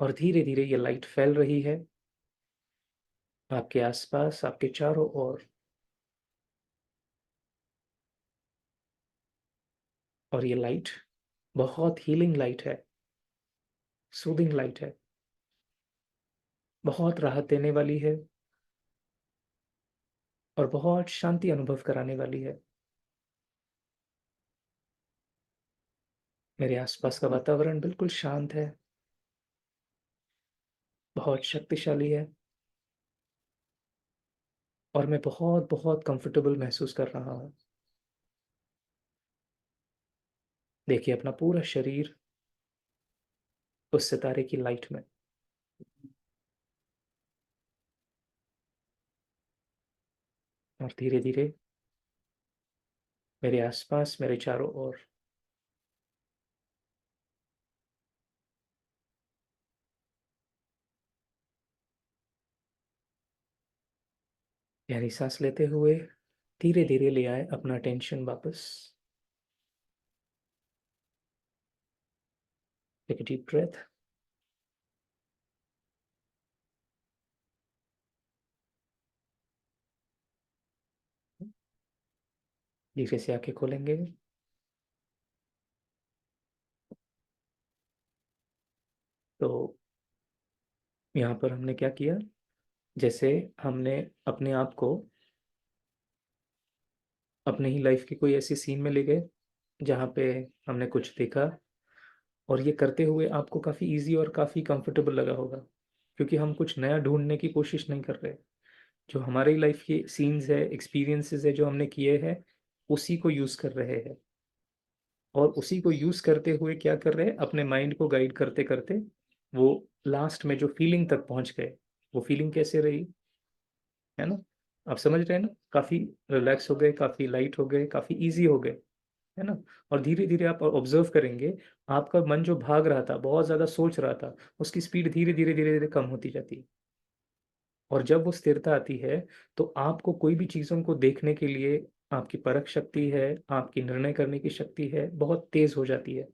और धीरे धीरे ये लाइट फैल रही है आपके आसपास, आपके चारों ओर। और ये लाइट बहुत हीलिंग लाइट है, सूदिंग लाइट है, बहुत राहत देने वाली है और बहुत शांति अनुभव कराने वाली है। मेरे आसपास का वातावरण बिल्कुल शांत है, बहुत शक्तिशाली है, और मैं बहुत बहुत कंफर्टेबल महसूस कर रहा हूँ। देखिए अपना पूरा शरीर उस सितारे की लाइट में। और धीरे धीरे मेरे आसपास, मेरे चारों ओर गहरी सांस लेते हुए धीरे धीरे ले आए अपना टेंशन वापस। Take a deep breath. धीरे से आंखें खोलेंगे। तो यहाँ पर हमने क्या किया, जैसे हमने अपने आप को अपने ही लाइफ की कोई ऐसी सीन में ले गए जहाँ पे हमने कुछ देखा, और ये करते हुए आपको काफ़ी इजी और काफ़ी कंफर्टेबल लगा होगा, क्योंकि हम कुछ नया ढूंढने की कोशिश नहीं कर रहे। जो हमारी लाइफ की सीन्स है, एक्सपीरियंसेस है जो हमने किए हैं, उसी को यूज़ कर रहे हैं। और उसी को यूज़ करते हुए क्या कर रहे हैं, अपने माइंड को गाइड करते करते वो लास्ट में जो फीलिंग तक पहुंच गए, वो फीलिंग कैसे रही, है ना? आप समझ रहे हैं ना? काफ़ी रिलैक्स हो गए, काफ़ी लाइट हो गए, काफ़ी ईजी हो गए, है ना? और धीरे धीरे आप ऑब्जर्व करेंगे, आपका मन जो भाग रहा था, बहुत ज़्यादा सोच रहा था, उसकी स्पीड धीरे धीरे धीरे धीरे कम होती जाती है। और जब वो स्थिरता आती है, तो आपको कोई भी चीज़ों को देखने के लिए आपकी परख शक्ति है, आपकी निर्णय करने की शक्ति है, बहुत तेज़ हो जाती है।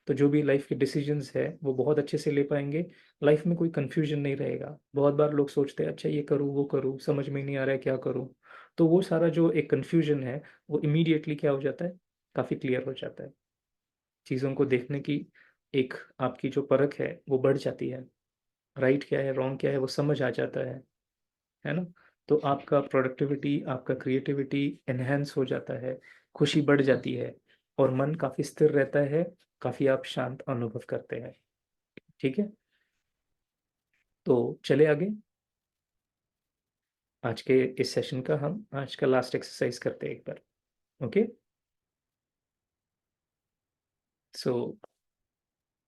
तो जो भी लाइफ के डिसीजंस है वो बहुत अच्छे से ले पाएंगे। लाइफ में कोई कंफ्यूजन नहीं रहेगा। बहुत बार लोग सोचते हैं अच्छा ये करूँ वो करूँ, समझ में नहीं आ रहा है क्या करूँ। तो वो सारा जो एक कंफ्यूजन है वो इमीडिएटली क्या हो जाता है, काफ़ी क्लियर हो जाता है। चीज़ों को देखने की एक आपकी जो परख है वो बढ़ जाती है। राइट क्या है, रॉन्ग क्या है, वो समझ आ जाता है ना? तो आपका प्रोडक्टिविटी, आपका क्रिएटिविटी एनहेंस हो जाता है, खुशी बढ़ जाती है, और मन काफ़ी स्थिर रहता है, काफ़ी आप शांत अनुभव करते हैं। ठीक है, तो चले आगे। आज के इस सेशन का हम आज का लास्ट एक्सरसाइज करते हैं एक बार। Okay, so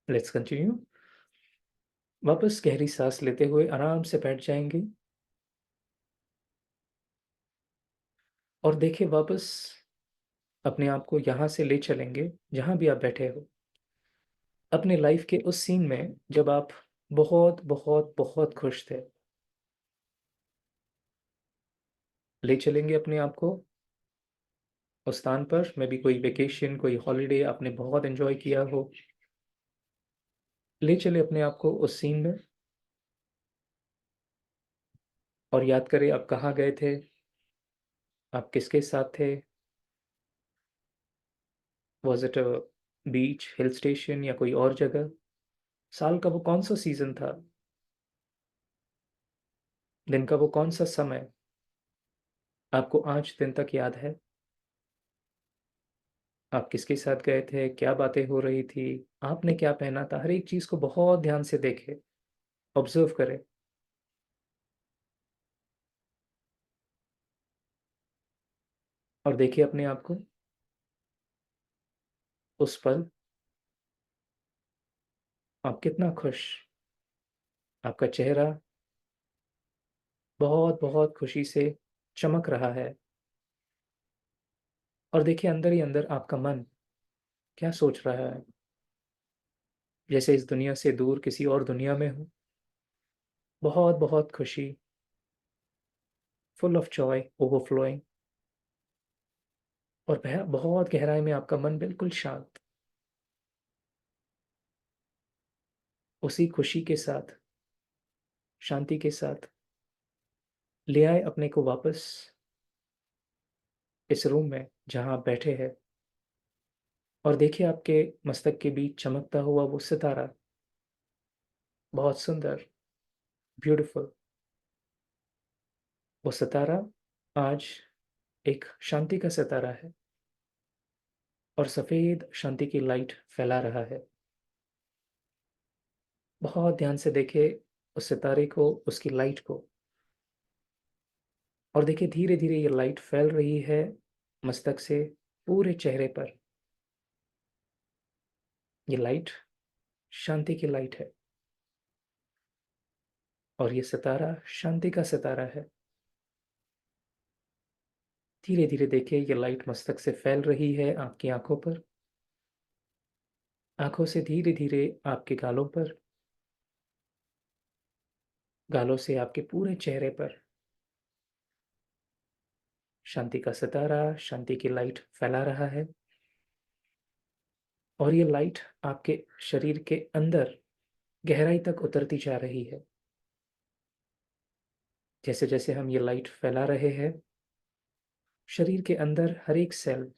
let's continue. वापस गहरी सांस लेते हुए आराम से बैठ जाएंगे, और देखिए वापस अपने आप को यहाँ से ले चलेंगे जहाँ भी आप बैठे हो, अपने लाइफ के उस सीन में जब आप बहुत बहुत बहुत खुश थे। ले चलेंगे अपने आप को उस स्थान पर, मे बी कोई वेकेशन, कोई हॉलीडे आपने बहुत एंजॉय किया हो। ले चले अपने आप को उस सीन में, और याद करें आप कहाँ गए थे, आप किसके साथ थे। Was it a beach, hill station, या कोई और जगह। साल का वो कौन सा सीजन था, दिन का वो कौन सा समय आपको आज दिन तक याद है। आप किसके साथ गए थे, क्या बातें हो रही थी, आपने क्या पहना था, हर एक चीज को बहुत ध्यान से देखे, ऑब्जर्व करें। और देखिए अपने आप को उस पल, आप कितना खुश, आपका चेहरा बहुत बहुत खुशी से चमक रहा है। और देखिए अंदर ही अंदर आपका मन क्या सोच रहा है, जैसे इस दुनिया से दूर किसी और दुनिया में हो। बहुत बहुत खुशी, full of joy, overflowing. और बहुत गहराई में आपका मन बिल्कुल शांत, उसी खुशी के साथ, शांति के साथ ले आए अपने को वापस इस रूम में जहां आप बैठे हैं, और देखिए आपके मस्तक के बीच चमकता हुआ वो सितारा, बहुत सुंदर, ब्यूटीफुल। वो सितारा आज एक शांति का सितारा है और सफेद शांति की लाइट फैला रहा है। बहुत ध्यान से देखे उस सितारे को, उसकी लाइट को, और देखिए धीरे धीरे ये लाइट फैल रही है मस्तक से पूरे चेहरे पर। ये लाइट शांति की लाइट है और ये सितारा शांति का सितारा है। धीरे धीरे देखिए ये लाइट मस्तक से फैल रही है आपकी आंखों पर, आंखों से धीरे धीरे आपके गालों पर, गालों से आपके पूरे चेहरे पर। शांति का सितारा, शांति की लाइट फैला रहा है और ये लाइट आपके शरीर के अंदर गहराई तक उतरती जा रही है। जैसे जैसे हम ये लाइट फैला रहे हैं, शरीर के अंदर हर एक सेल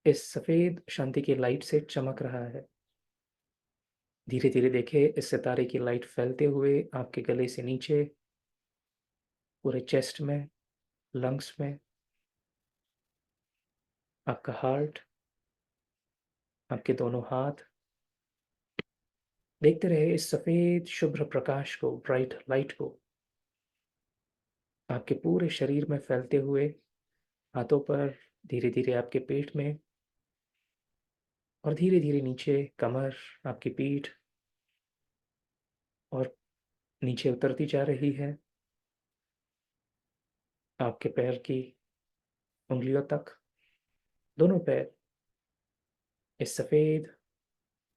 इस सफेद शांति की लाइट से चमक रहा है। धीरे धीरे देखिए इस सितारे की लाइट फैलते हुए आपके गले से नीचे, पूरे चेस्ट में, लंग्स में, आपका हार्ट, आपके दोनों हाथ। देखते रहे इस सफेद शुभ्र प्रकाश को, ब्राइट लाइट को आपके पूरे शरीर में फैलते हुए, हाथों पर, धीरे धीरे आपके पेट में, और धीरे धीरे नीचे कमर, आपकी पीठ, और नीचे उतरती जा रही है आपके पैर की उंगलियों तक। दोनों पैर इस सफेद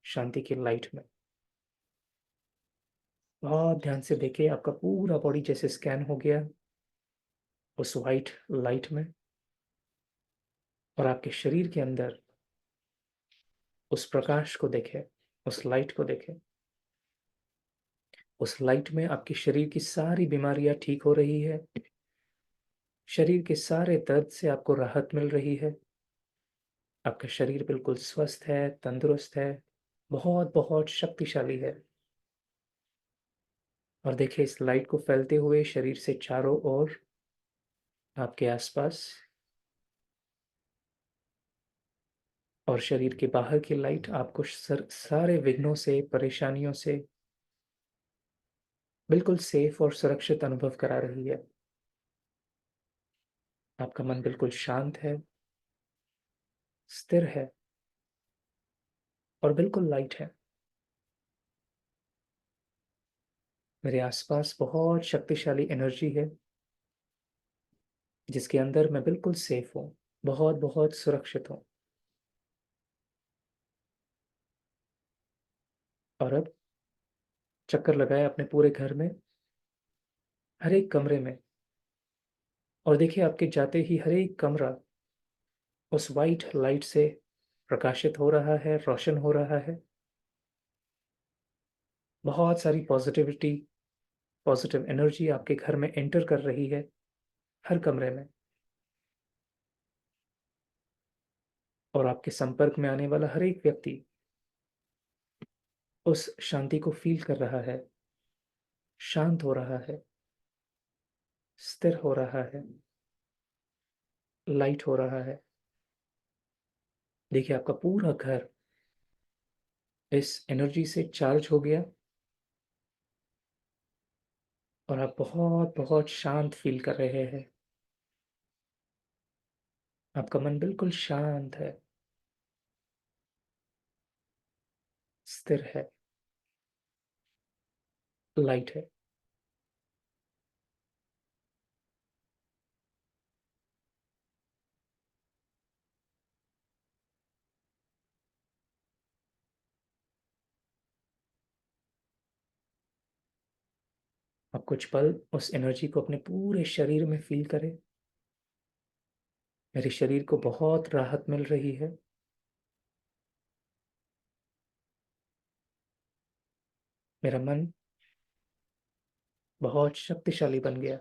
शांति की लाइट में। बहुत ध्यान से देखिए आपका पूरा बॉडी जैसे स्कैन हो गया उस वाइट लाइट में, और आपके शरीर के अंदर उस प्रकाश को देखें, उस लाइट को देखें। उस लाइट में आपके शरीर की सारी बीमारियां ठीक हो रही है, शरीर के सारे दर्द से आपको राहत मिल रही है। आपका शरीर बिल्कुल स्वस्थ है, तंदुरुस्त है, बहुत बहुत शक्तिशाली है। और देखिए इस लाइट को फैलते हुए शरीर से चारों ओर, आपके आसपास, और शरीर के बाहर की लाइट आपको सारे विघ्नों से, परेशानियों से बिल्कुल सेफ और सुरक्षित अनुभव करा रही है। आपका मन बिल्कुल शांत है, स्थिर है और बिल्कुल लाइट है। मेरे आसपास बहुत शक्तिशाली एनर्जी है जिसके अंदर मैं बिल्कुल सेफ हूँ, बहुत बहुत सुरक्षित हूँ। और अब चक्कर लगाए अपने पूरे घर में, हर एक कमरे में, और देखिए आपके जाते ही हर एक कमरा उस वाइट लाइट से प्रकाशित हो रहा है, रोशन हो रहा है। बहुत सारी पॉजिटिविटी, पॉजिटिव एनर्जी आपके घर में एंटर कर रही है, हर कमरे में। और आपके संपर्क में आने वाला हर एक व्यक्ति उस शांति को फील कर रहा है, शांत हो रहा है, स्थिर हो रहा है, लाइट हो रहा है। देखिए आपका पूरा घर इस एनर्जी से चार्ज हो गया और आप बहुत बहुत शांत फील कर रहे हैं। आपका मन बिल्कुल शांत है, स्थिर है, लाइट है। अब कुछ पल उस एनर्जी को अपने पूरे शरीर में फील करें। मेरे शरीर को बहुत राहत मिल रही है। मेरा मन बहुत शक्तिशाली बन गया।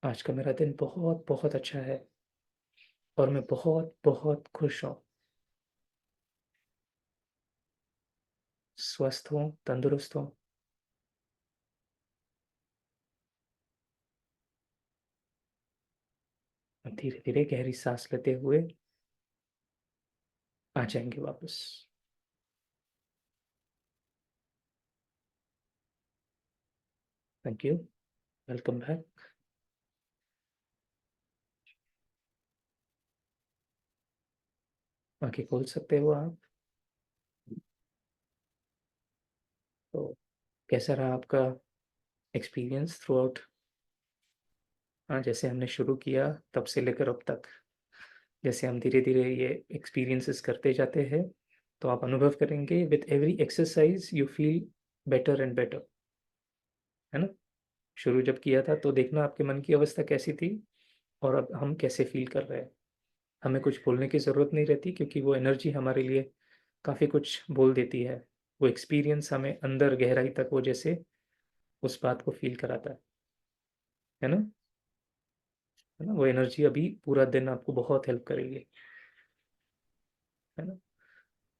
आज का मेरा दिन बहुत बहुत अच्छा है और मैं बहुत बहुत खुश हूँ। स्वस्थ हूँ, तंदुरुस्त हूँ। धीरे धीरे गहरी सांस लेते हुए आ जाएंगे वापस। Thank you. Welcome back. आंखें खोल सकते हो आप। तो कैसा रहा आपका एक्सपीरियंस थ्रू आउट? हाँ, जैसे हमने शुरू किया तब से लेकर अब तक, जैसे हम धीरे धीरे ये एक्सपीरियंसेस करते जाते हैं, तो आप अनुभव करेंगे with every exercise you feel better and better, है ना? शुरू जब किया था तो देखना आपके मन की अवस्था कैसी थी और अब हम कैसे फील कर रहे हैं। हमें कुछ बोलने की ज़रूरत नहीं रहती क्योंकि वो एनर्जी हमारे लिए काफ़ी कुछ बोल देती है। वो एक्सपीरियंस हमें अंदर गहराई तक वो जैसे उस बात को फील कराता है ना? है ना? वो एनर्जी अभी पूरा दिन आपको बहुत हेल्प करेगी, है ना?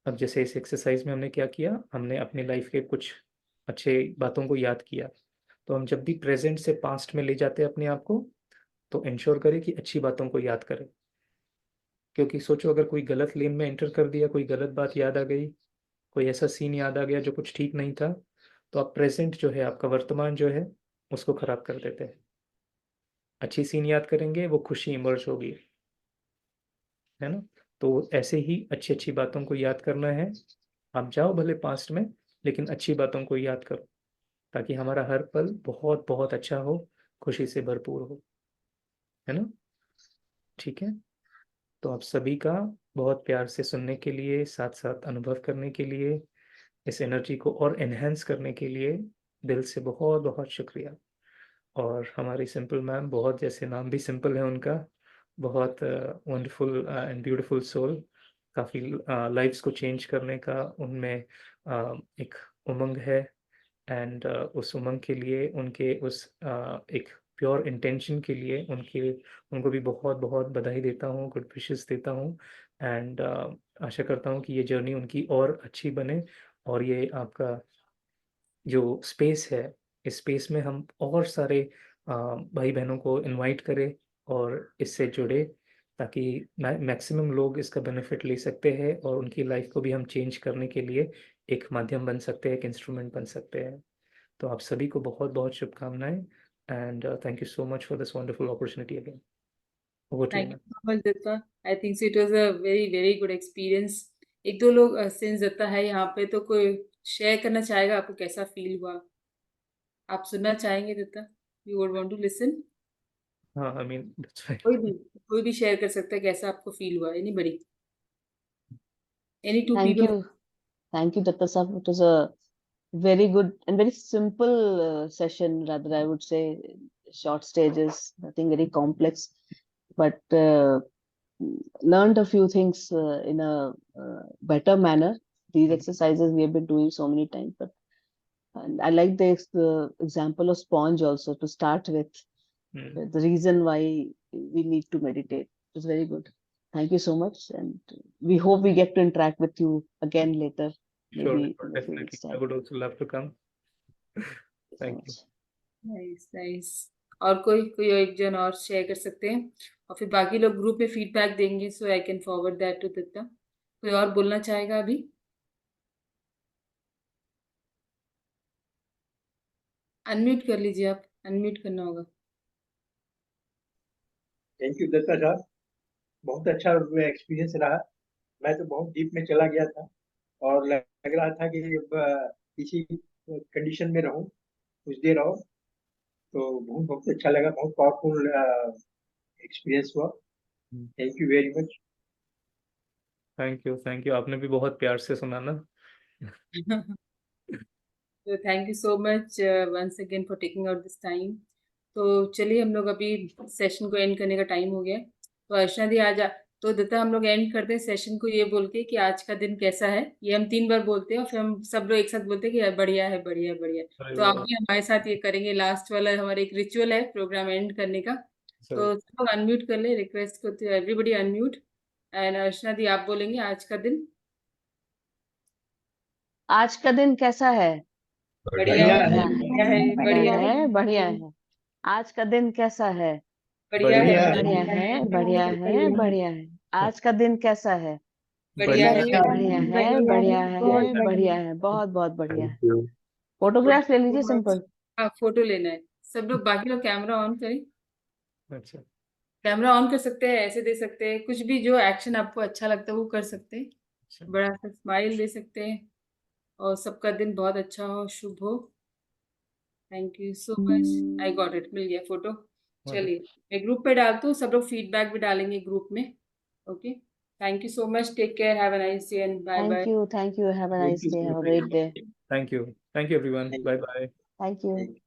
अब जैसे इस एक्सरसाइज में हमने क्या किया, हमने अपनी लाइफ के कुछ अच्छे बातों को याद किया। तो हम जब भी प्रेजेंट से पास्ट में ले जाते हैं अपने आप को, तो इंश्योर करें कि अच्छी बातों को याद करें। क्योंकि सोचो अगर कोई गलत लेन में एंटर कर दिया, कोई गलत बात याद आ गई, कोई ऐसा सीन याद आ गया जो कुछ ठीक नहीं था, तो आप प्रेजेंट जो है, आपका वर्तमान जो है, उसको खराब कर देते हैं। अच्छी सीन याद करेंगे, वो खुशी इमर्ज होगी, है ना? तो ऐसे ही अच्छी अच्छी बातों को याद करना है। आप जाओ भले पास्ट में, लेकिन अच्छी बातों को याद करो ताकि हमारा हर पल बहुत बहुत अच्छा हो, खुशी से भरपूर हो, है ना? ठीक है। तो आप सभी का बहुत प्यार से सुनने के लिए, साथ साथ अनुभव करने के लिए, इस एनर्जी को और एनहेंस करने के लिए दिल से बहुत बहुत शुक्रिया। और हमारी सिंपल मैम, बहुत जैसे नाम भी सिंपल है उनका, बहुत वंडरफुल एंड ब्यूटीफुल सोल, काफ़ी लाइफ्स को चेंज करने का उनमें एक उमंग है। एंड उस उमंग के लिए, उनके उस एक प्योर इंटेंशन के लिए उनको भी बहुत बहुत बधाई देता हूँ, गुड विशेस देता हूँ। एंड आशा करता हूँ कि ये जर्नी उनकी और अच्छी बने और ये आपका जो स्पेस है, इस स्पेस में हम और सारे भाई बहनों को इनवाइट करें और इससे जुड़े, ताकि मैक्सिमम लोग इसका बेनिफिट ले सकते हैं और उनकी लाइफ को भी हम चेंज करने के लिए एक माध्यम बन सकते हैं, एक इंस्ट्रूमेंट बन सकते हैं। तो आप सभी को बहुत बहुत शुभकामनाएं and thank you so much for this wonderful opportunity again. Over to you Thank you ma'am. so much, Datta. I think so it was a very, very good experience. एक दो लोग सिंस दत्ता है यहाँ पे, तो कोई शेयर करना चाहेगा आपको कैसा फील हुआ? आप सुनना चाहेंगे Dutta? You would want to listen? हाँ, आई मीन दैट्स कोई फाइन। भी कोई भी शेयर कर सकता है कैसा आपको फील हुआ। Anybody? Any two Thank people? you. Thank you, Datta Sahab. It was a very good and very simple session, rather, I would say. Short stages, nothing very complex, but learned a few things in a better manner. These exercises we have been doing so many times, but and I like the example of sponge also to start with. The reason why we need to meditate. It was very good. Thank you so much, and we hope we get to interact with you again later, sure, maybe in a few definitely weeks' I time. Would also love to come. Thank you so thank you. much. Nice nice. और कोई कोई एक जन और share कर सकते हैं और फिर बाकी लोग ग्रुप में फीडबैक देंगे, so I can forward that to Datta. कोई और बोलना चाहेगा अभी? अनम्यूट कर लीजिए, आप अनम्यूट करना होगा। थैंक यू दत्ता साहब, बहुत अच्छा एक्सपीरियंस रहा। मैं तो बहुत डीप में चला गया था और लग रहा था कि अब इसी कंडीशन में रहूं कुछ देर और। तो बहुत बहुत अच्छा लगा, बहुत पावरफुल एक्सपीरियंस हुआ। Thank you very much. Thank you, आपने भी बहुत प्यार से सुना ना। तो thank you so much once again for taking out this time. तो चलिए हम लोग अभी सेशन को एंड करने का टाइम हो गया है। तो अर्चना दी आज तो दत्ता हम लोग एंड करते हैं सेशन को ये बोल के कि आज का दिन कैसा है, ये हम 3 बार बोलते हैं और फिर हम सब लोग एक साथ बोलते हैं कि बढ़िया है बढ़िया है बढ़िया है। तो आप भी हमारे साथ ये करेंगे, लास्ट वाला हमारा एक रिचुअल है प्रोग्राम एंड करने का। तो सब लोग अनम्यूट कर ले, रिक्वेस्ट करते हैं एवरीबडी अनम्यूट। एंड अर्चना दी आप बोलेंगे आज का दिन आज का दिन कैसा है? बढ़िया है बढ़िया है, बढ़िया है बढ़िया बढ़िया है, बढ़िया है। आज का दिन कैसा है? बढ़िया है बढ़िया है, बढ़िया है, बढ़िया है। आज का दिन कैसा है? बढ़िया है बढ़िया है, बढ़िया है, बढ़िया है, बहुत बहुत बढ़िया है। फोटोग्राफ ले लीजिए सिंपल। हाँ फोटो लेना है। सब लोग, बाकी लोग कैमरा ऑन करें। अच्छा, कैमरा ऑन कर सकते हैं, ऐसे दे सकते हैं, कुछ भी जो एक्शन आपको अच्छा लगता है वो कर सकते हैं। बड़ा सा स्माइल दे सकते हैं। और सबका दिन बहुत अच्छा हो, शुभ हो। Thank you so much. I got it, मिल गया फोटो। चलिए मैं ग्रुप पे डालती हूँ, सब लोग फीडबैक भी डालेंगे ग्रुप में। Okay, thank you so much, take care, have a nice day and bye bye. Thank you, have a nice day, have a great day. Thank you everyone, bye bye. Thank you.